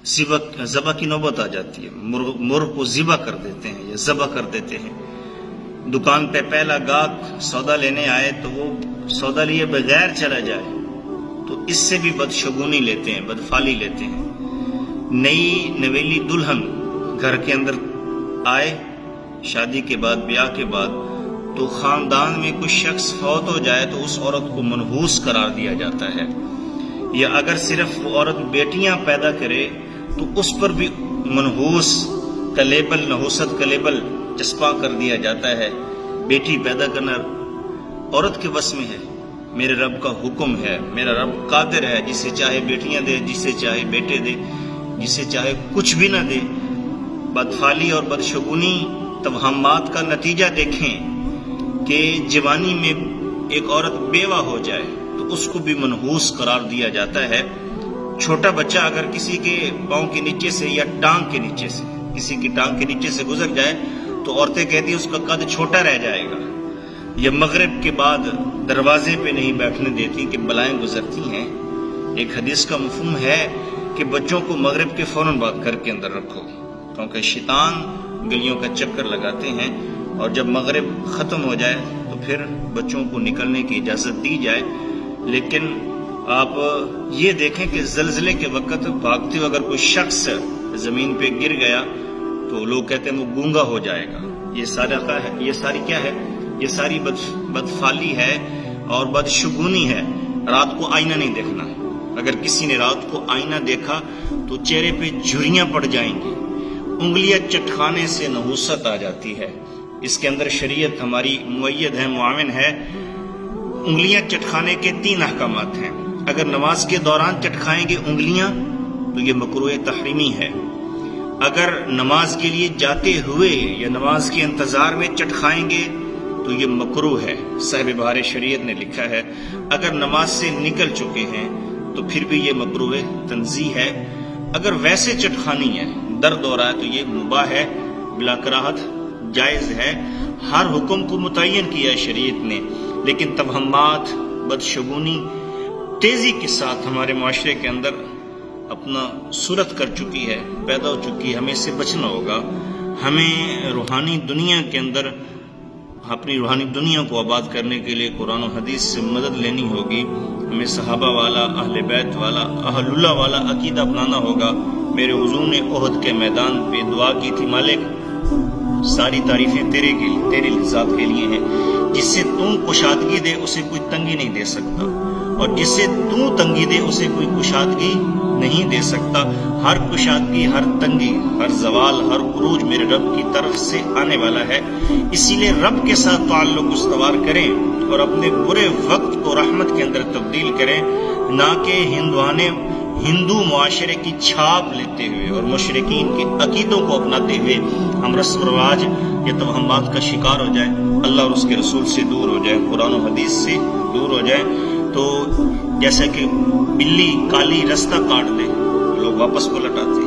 ذبح کی نوبت آ جاتی ہے، مرغ کو ذبح کر دیتے ہیں یا ذبح کر دیتے ہیں۔ دکان پہ پہلا گاہک سودا لینے آئے تو وہ سودا لیے بغیر چلا جائے تو اس سے بھی بدشگونی لیتے ہیں، بدفالی لیتے ہیں۔ نئی نویلی دلہن گھر کے اندر آئے شادی کے بعد، بیاہ کے بعد، تو خاندان میں کوئی شخص فوت ہو جائے تو اس عورت کو منحوس قرار دیا جاتا ہے، یا اگر صرف وہ عورت بیٹیاں پیدا کرے تو اس پر بھی منحوس کا لیبل، نحوست کا لیبل چسپاں کر دیا جاتا ہے۔ بیٹی پیدا کرنا عورت کے بس میں ہے، میرے رب کا حکم ہے، میرا رب قادر ہے، جسے چاہے بیٹیاں دے، جسے چاہے بیٹے دے، جسے چاہے کچھ بھی نہ دے۔ بدفالی اور بدشگونی توہمات کا نتیجہ دیکھیں کہ جوانی میں ایک عورت بیوہ ہو جائے تو اس کو بھی منحوس قرار دیا جاتا ہے۔ چھوٹا بچہ اگر کسی کے پاؤں کے نیچے سے یا ٹانگ کے نیچے سے، کسی کی ٹانگ کے نیچے سے گزر جائے تو عورتیں کہتی ہیں اس کا قد چھوٹا رہ جائے گا، یا مغرب کے بعد دروازے پہ نہیں بیٹھنے دیتی کہ بلائیں گزرتی ہیں۔ ایک حدیث کا مفہوم ہے کہ بچوں کو مغرب کے فوراً بعد گھر کے اندر رکھو، کیونکہ شیطان گلیوں کا چکر لگاتے ہیں، اور جب مغرب ختم ہو جائے تو پھر بچوں کو نکلنے کی اجازت دی جائے۔ لیکن آپ یہ دیکھیں کہ زلزلے کے وقت بھاگتے ہوئے اگر کوئی شخص زمین پہ گر گیا تو لوگ کہتے ہیں وہ گونگا ہو جائے گا۔ یہ ساری کیا ہے؟ یہ ساری بدفالی ہے اور بدشگونی ہے۔ رات کو آئینہ نہیں دیکھنا، اگر کسی نے رات کو آئینہ دیکھا تو چہرے پہ جھریاں پڑ جائیں گی، انگلیاں چٹکانے سے نحوست آ جاتی ہے۔ اس کے اندر شریعت ہماری مؤید ہے، معاون ہے۔ انگلیاں چٹکانے کے 3 احکامات ہیں۔ اگر نماز کے دوران چٹکائیں گے انگلیاں تو یہ مکروہ تحریمی ہے۔ اگر نماز کے لیے جاتے ہوئے یا نماز کے انتظار میں چٹکائیں گے تو یہ مکروہ ہے، صاحب بہار شریعت نے لکھا ہے۔ اگر نماز سے نکل چکے ہیں تو پھر بھی یہ مکروہ تنزیہ ہے۔ اگر ویسے چٹکانی ہے، درد ہو رہا ہے، تو یہ مباح ہے، بلا کراہت جائز ہے۔ ہر حکم کو متعین کیا ہے شریعت نے، لیکن توہمات، بدشگونی تیزی کے ساتھ ہمارے معاشرے کے اندر اپنا صورت کر چکی ہے، پیدا ہو چکی ہے۔ ہمیں اس سے بچنا ہوگا۔ ہمیں روحانی دنیا کے اندر اپنی روحانی دنیا کو آباد کرنے کے لیے قرآن و حدیث سے مدد لینی ہوگی۔ ہمیں صحابہ والا، اہل بیت والا، اہل اللہ والا عقیدہ اپنانا ہوگا۔ میرے حضور نے احد کے میدان پہ دعا کی تھی، مالک ساری تعریفیں تیرے ذات کے لیے ہیں، جس سے تو کشادگی دے اسے کوئی تنگی نہیں دے سکتا، اور جس سے تو تنگی دے اسے کوئی کشادگی نہیں دے سکتا۔ ہر کشادگی، ہر تنگی، ہر زوال، ہر عروج میرے رب کی طرف سے آنے والا ہے۔ اسی لیے رب کے ساتھ تعلق استوار کریں اور اپنے برے وقت کو رحمت کے اندر تبدیل کریں، نہ کہ ہندو معاشرے کی چھاپ لیتے ہوئے اور مشرکین کے عقیدوں کو اپناتے ہوئے ہم رسم و رواج یا توہمات کا شکار ہو جائیں، اللہ اور اس کے رسول سے دور ہو جائیں، قرآن و حدیث سے دور ہو جائیں۔ تو جیسا کہ بلی کالی رستہ کاٹ دے لوگ واپس کو لٹاتے ہیں۔